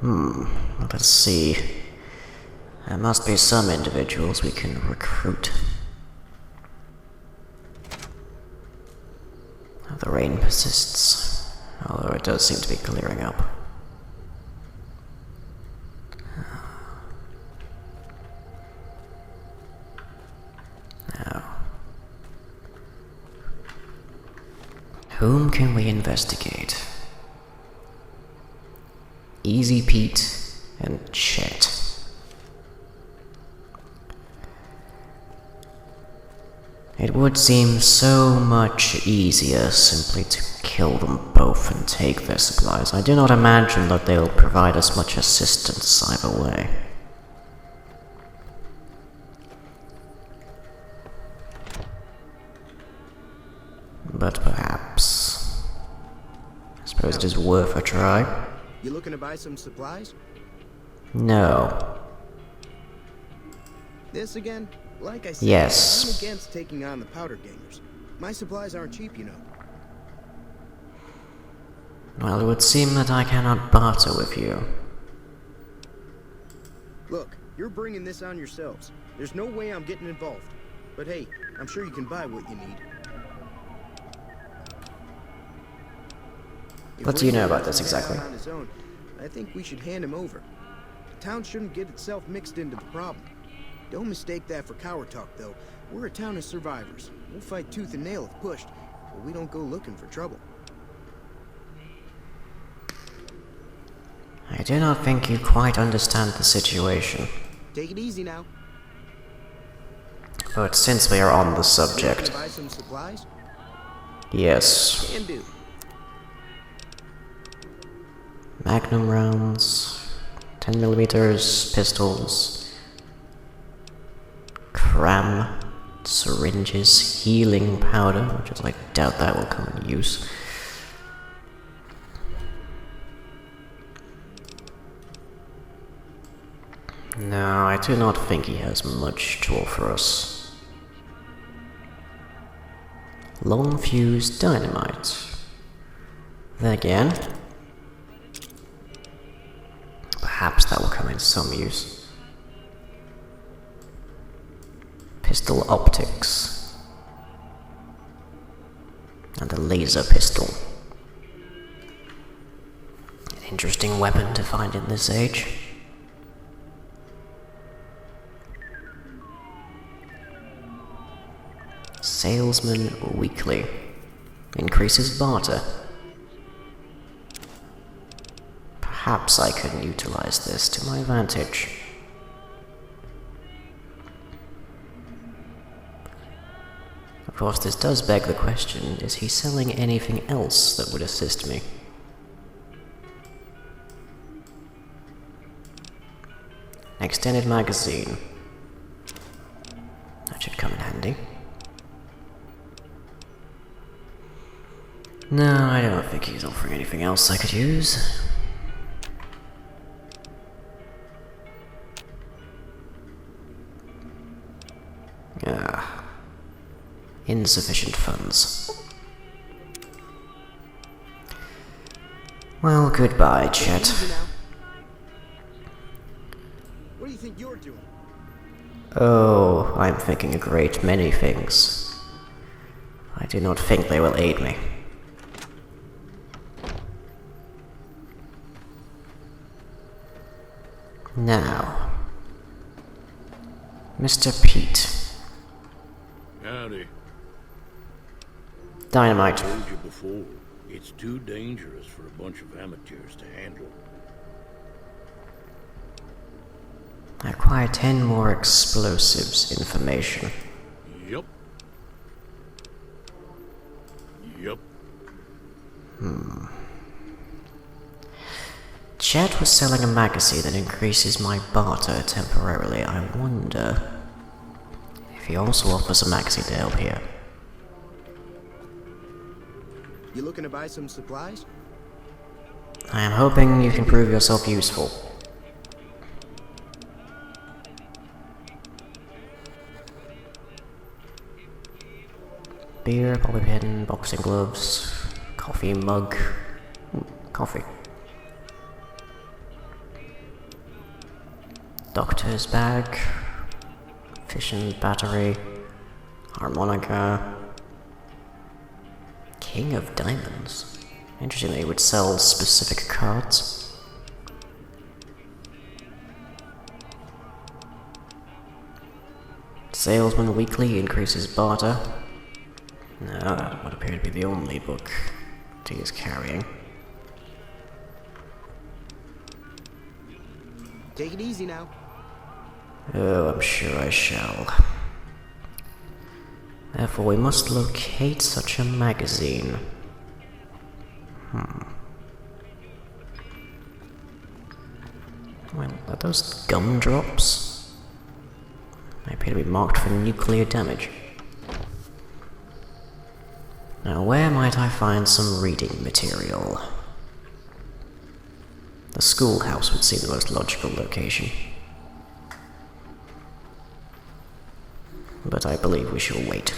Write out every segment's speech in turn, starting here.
Let's see. There must be some individuals we can recruit. The rain persists, although it does seem to be clearing up. Now, whom can we investigate? Easy Pete and Chet. It would seem so much easier simply to kill them both and take their supplies. I do not imagine that they'll provide us much assistance either way. But perhaps... I suppose it is worth a try. You looking to buy some supplies? No. This again? Like I said, yes. I'm against taking on the powder gangers. My supplies aren't cheap, you know. Well, it would seem that I cannot barter with you. Look, you're bringing this on yourselves. There's no way I'm getting involved. But hey, I'm sure you can buy what you need. What do you know about this exactly? On his own, I think we should hand him over. The town shouldn't get itself mixed into the problem. Don't mistake that for coward talk, though. We're a town of survivors. We'll fight tooth and nail if pushed, but we don't go looking for trouble. I do not think you quite understand the situation. Take it easy now. But since we are on the subject... Buy some supplies? Yes. Can do. Magnum rounds, 10mm pistols, cram, syringes, healing powder, which is I doubt that will come in use. No, I do not think he has much to offer us. Long fuse dynamite. Then again, perhaps that will come in some use. Pistol optics. And a laser pistol. An interesting weapon to find in this age. Salesman Weekly. Increases barter. Perhaps I can utilize this to my advantage. Of course, this does beg the question, is he selling anything else that would assist me? Extended magazine. That should come in handy. No, I don't think he's offering anything else I could use. Insufficient funds. Well, goodbye, Chet. What do you think you're doing? Oh, I'm thinking a great many things. I do not think they will aid me. Now, Mr. Pete. Howdy. Dynamite. I told you before, it's too dangerous for a bunch of amateurs to handle. Acquire 10 more explosives information. Yep. Yep. Chet was selling a magazine that increases my barter temporarily. I wonder if he also offers a magazine to help here. You looking to buy some supplies? I am hoping you can prove yourself useful. Beer, bobby pin, boxing gloves, coffee mug. Coffee. Doctor's bag, fishing battery, harmonica, King of Diamonds. Interesting that he would sell specific cards. Salesman Weekly increases barter. No, that would appear to be the only book he is carrying. Take it easy now. Oh, I'm sure I shall. Therefore, we must locate such a magazine. Well, are those gumdrops? They appear to be marked for nuclear damage. Now, where might I find some reading material? The schoolhouse would seem the most logical location. But I believe we shall wait.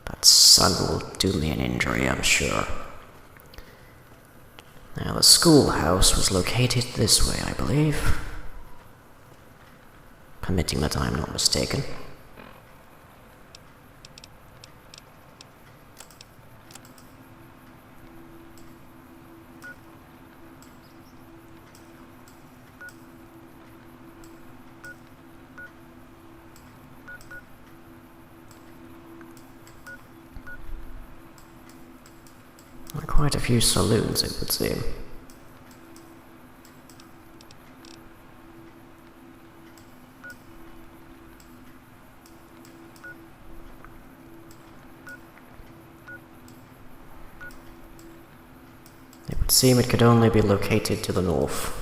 That sun will do me an injury, I'm sure. Now, the schoolhouse was located this way, I believe. Permitting that I'm not mistaken. Quite a few saloons, it would seem. It would seem it could only be located to the north.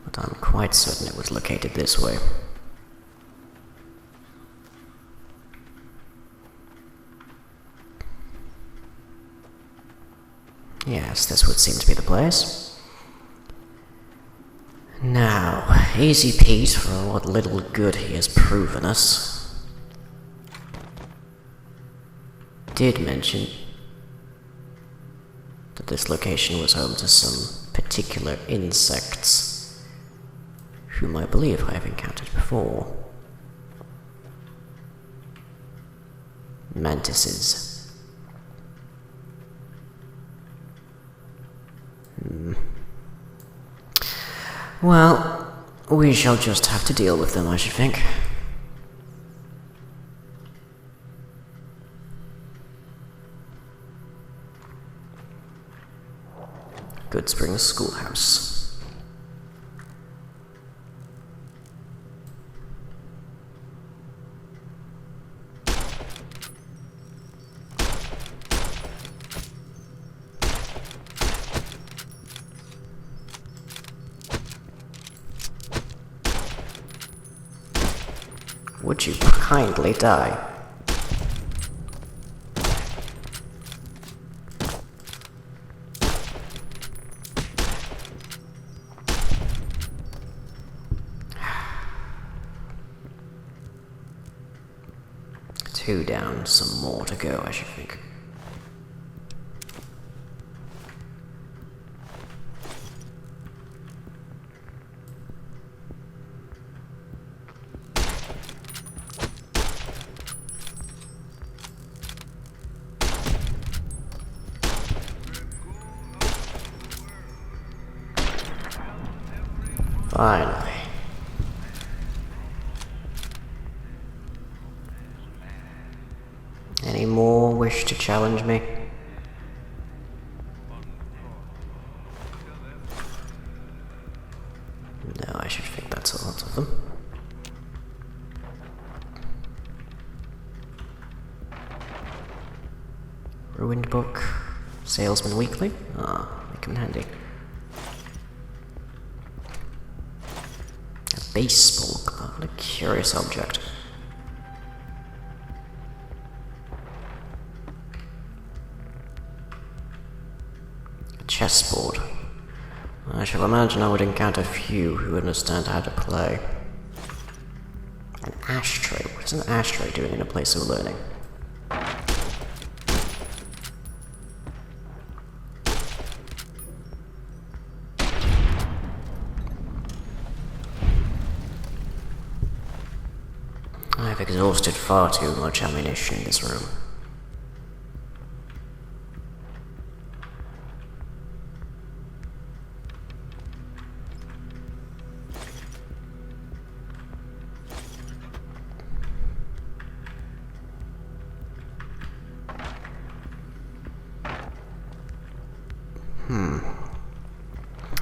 But I'm quite certain it was located this way. Yes, this would seem to be the place. Now, Easy Pete, for what little good he has proven us, did mention that this location was home to some particular insects, whom I believe I have encountered before. Mantises. Well, we shall just have to deal with them, I should think. Goodsprings Schoolhouse. Would you kindly die? Two down, some more to go, I should think. Finally. Any more wish to challenge me? No, I should think that's a lot of them. Ruined book. Salesman Weekly. Ah, they come in handy. A baseball glove. What a curious object. chessboard. I shall imagine I would encounter few who understand how to play. An ashtray? What is an ashtray doing in a place of learning? I've exhausted far too much ammunition in this room.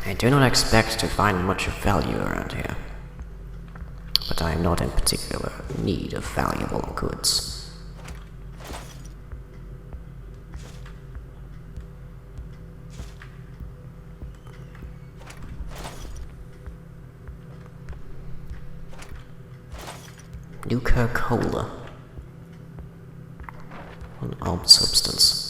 I do not expect to find much of value around here, but I am not in particular need of valuable goods. Nuka-Cola. An odd substance.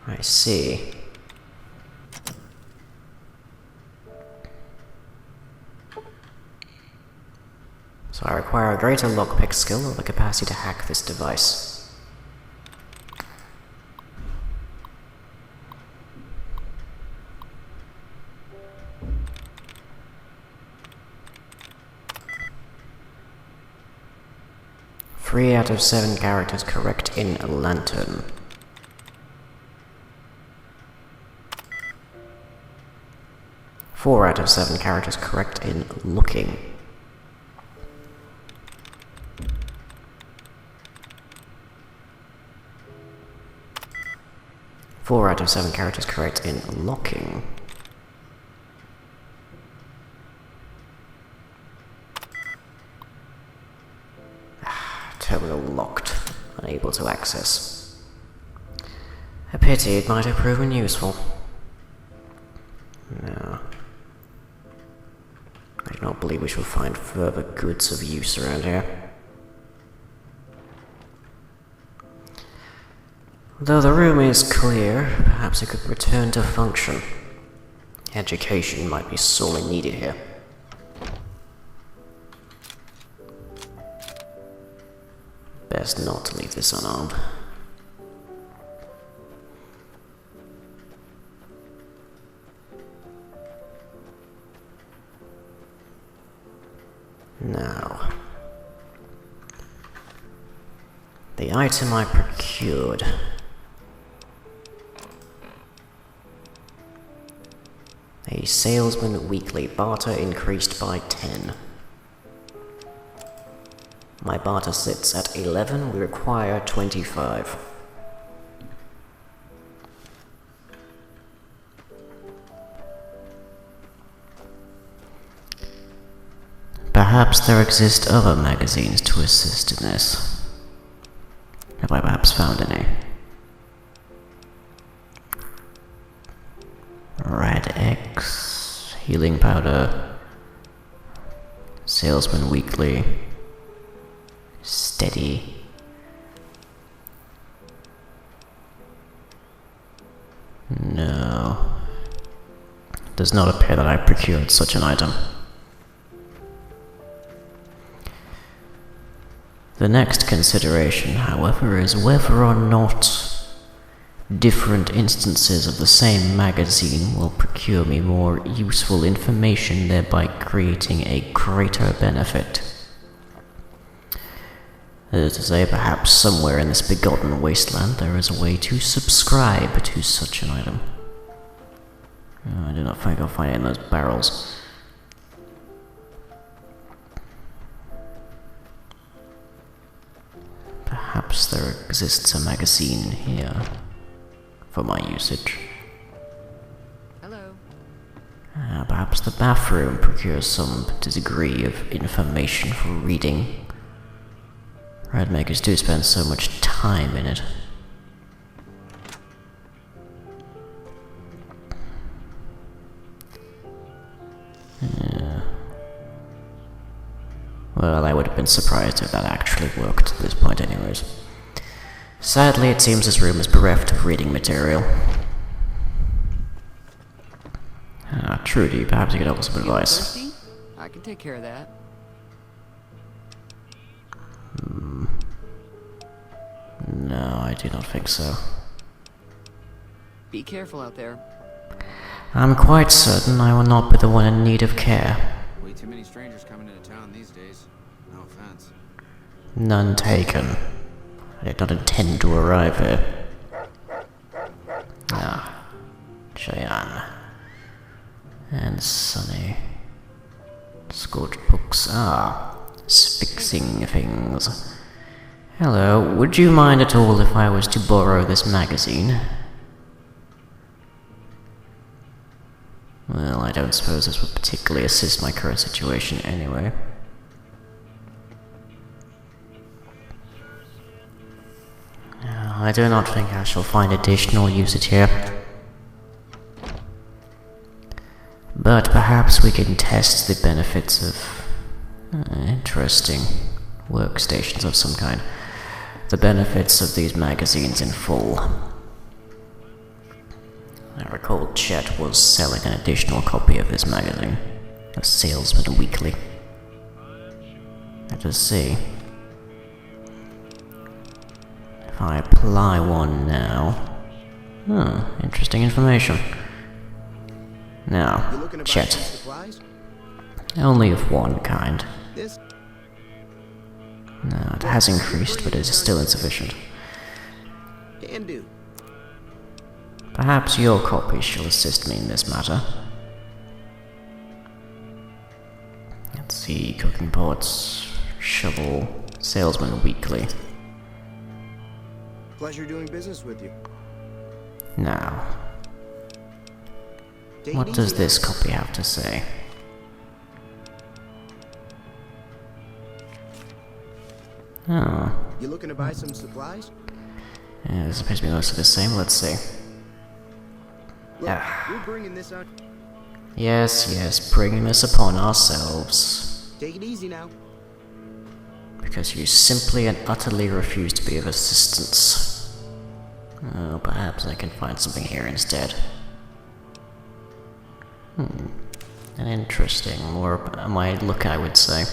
I see. So I require a greater lockpick skill or the capacity to hack this device. Three out of 7 characters correct in a lantern. Four out of 7 characters correct in looking. Four out of 7 characters correct in locking. Terminal locked. Unable to access. A pity, it might have proven useful. No. I do not believe we shall find further goods of use around here. Though the room is clear, perhaps it could return to function. Education might be sorely needed here. Best not to leave this unarmed. Now, the item I procured. A salesman weekly, barter increased by 10. My barter sits at 11, we require 25. Perhaps there exist other magazines to assist in this. Have I perhaps found any? Rad X, healing powder, salesman weekly, steady. No. Does not appear that I procured such an item. The next consideration, however, is whether or not different instances of the same magazine will procure me more useful information, thereby creating a greater benefit. That is to say, perhaps somewhere in this begotten wasteland there is a way to subscribe to such an item. I do not think I'll find it in those barrels. Perhaps there exists a magazine here for my usage. Hello. Perhaps perhaps the bathroom procures some degree of information for reading. Red makers do spend so much time in it. Well, I would have been surprised if that actually worked at this point anyways. Sadly, it seems this room is bereft of reading material. Trudy, perhaps you could offer some advice. Thirsty? I can take care of that. No, I do not think so. Be careful out there. I'm quite certain I will not be the one in need of care. Way too many strangers coming into town these days. No offense. None taken. I did not intend to arrive here. Cheyenne. And Sunny. Scorched books. Fixing things. Hello, would you mind at all if I was to borrow this magazine? Well, I don't suppose this would particularly assist my current situation anyway. I do not think I shall find additional usage here. But perhaps we can test the benefits of interesting workstations of some kind. The benefits of these magazines in full. I recall Chet was selling an additional copy of this magazine. A Salesman Weekly. Let us see. If I apply one now... interesting information. Now, You looking to buy Chet. some supplies? Only of one kind. This? No, it has increased, but it is still insufficient. Can do. Perhaps your copy shall assist me in this matter. Let's see, cooking pots, shovel, Salesman Weekly. Pleasure doing business with you. Now, Take it what does easy. this copy have to say? Oh, You looking to buy some supplies? yeah, this appears to be mostly the same. Let's see. Look, we're bringing this out. Yes, bringing this upon ourselves. Take it easy now. Because you simply and utterly refuse to be of assistance. Oh, perhaps I can find something here instead. An interesting, more my look, I would say.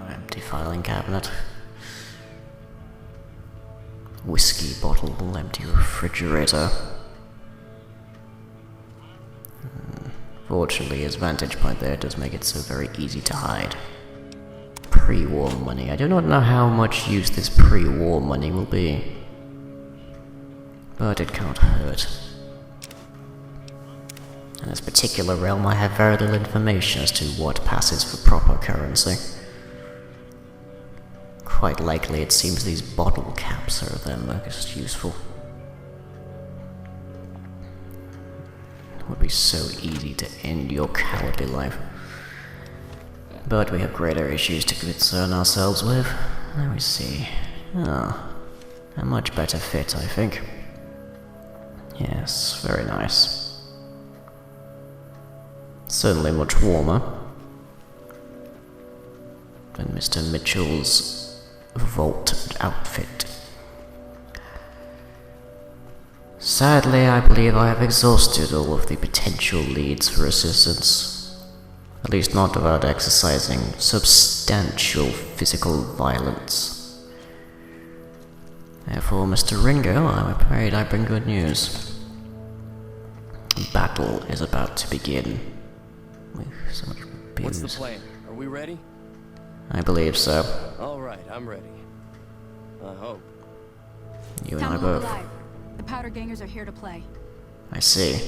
Empty filing cabinet. Whiskey bottle, empty refrigerator. Fortunately, his vantage point there does make it so very easy to hide. Pre-war money. I do not know how much use this pre-war money will be. But it can't hurt. In this particular realm, I have very little information as to what passes for proper currency. Quite likely, it seems these bottle caps are the most useful. It would be so easy to end your cowardly life. But we have greater issues to concern ourselves with. Let me see. A much better fit, I think. Yes, very nice. Certainly much warmer than Mr. Mitchell's vault outfit. Sadly, I believe I have exhausted all of the potential leads for assistance. At least not without exercising substantial physical violence. Therefore, Mr. Ringo, I'm afraid I bring good news. Battle is about to begin. So much What's the booze. plan? Are we ready? I believe so. All right, I'm ready. I hope. You and Town I hall both. alive. The powder gangers are here to play. I see.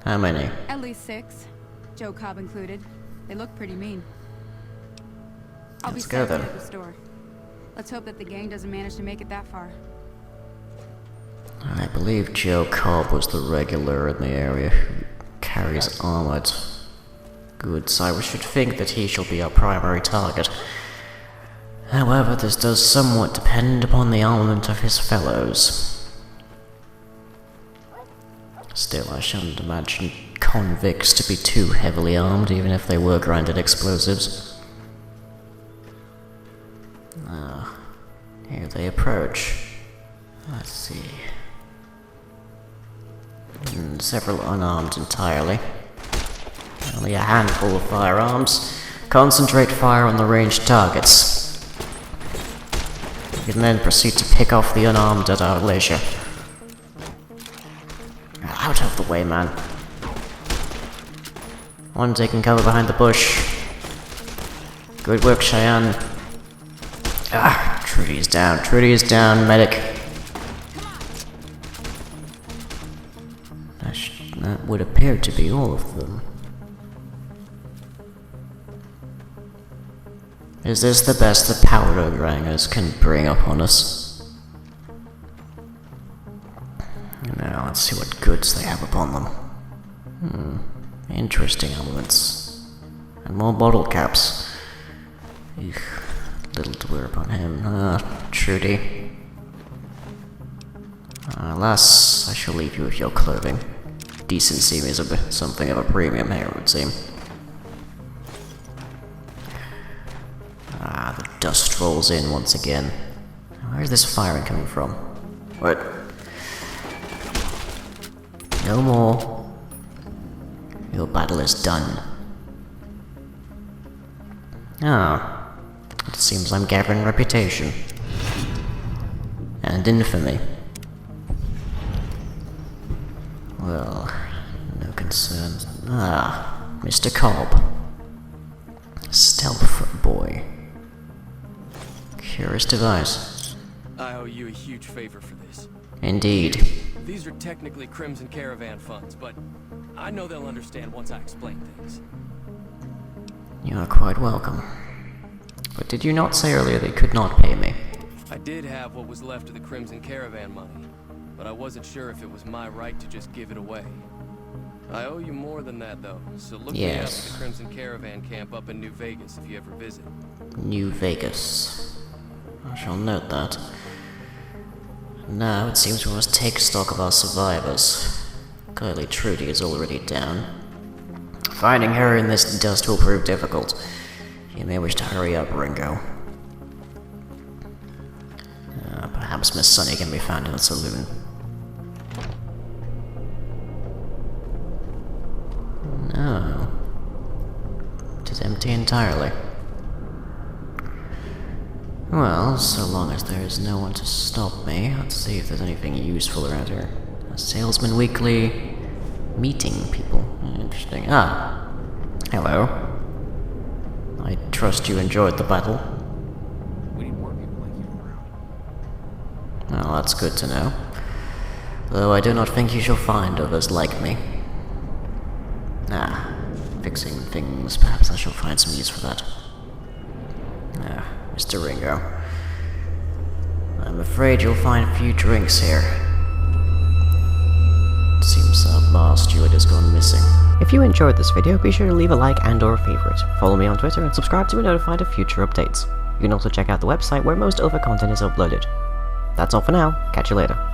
How many? At least 6. Joe Cobb included. They look pretty mean. I'll Let's be go set then. at the store. Let's hope that the gang doesn't manage to make it that far. I believe Joe Cobb was the regular in the area who carries armored goods. I should think that he shall be our primary target. However, this does somewhat depend upon the armament of his fellows. Still, I shouldn't imagine convicts to be too heavily armed, even if they were granted explosives. Ah, here they approach. Let's see. Several unarmed entirely. Only a handful of firearms. Concentrate fire on the ranged targets. We can then proceed to pick off the unarmed at our leisure. Out of the way, man. One taking cover behind the bush. Good work, Cheyenne. Ah, Trudy is down. Trudy is down, medic. That would appear to be all of them. Is this the best the powder grangers can bring upon us? Now, let's see what goods they have upon them. Interesting elements. And more bottle caps. Eugh, little to wear upon him. Trudy. Alas, I shall leave you with your clothing. Decency is something of a premium here, it would seem. The dust rolls in once again. Where's this firing coming from? What? No more. Your battle is done. It seems I'm gathering reputation. And infamy. Well, no concerns. Mr. Cobb. Stealth boy. Curious device. I owe you a huge favor for this. Indeed. These are technically Crimson Caravan funds, but I know they'll understand once I explain things. You are quite welcome. But did you not say earlier they could not pay me? I did have what was left of the Crimson Caravan money, but I wasn't sure if it was my right to just give it away. I owe you more than that, though, so look me up at the Crimson Caravan camp up in New Vegas if you ever visit. New Vegas. I shall note that. Now, it seems we must take stock of our survivors. Clearly, Trudy is already down. Finding her in this dust will prove difficult. You may wish to hurry up, Ringo. Perhaps Miss Sunny can be found in the saloon. No. It is empty entirely. Well, so long as there is no one to stop me, let's see if there's anything useful around here. A Salesman Weekly. Meeting people. Interesting. Hello. I trust you enjoyed the battle. We need more people like you around. Well, that's good to know. Though I do not think you shall find others like me. Fixing things. Perhaps I shall find some use for that. Mr. Ringo. I'm afraid you'll find a few drinks here. It seems our bar steward has gone missing. If you enjoyed this video, be sure to leave a like and or a favorite. Follow me on Twitter and subscribe to be notified of future updates. You can also check out the website where most other content is uploaded. That's all for now. Catch you later.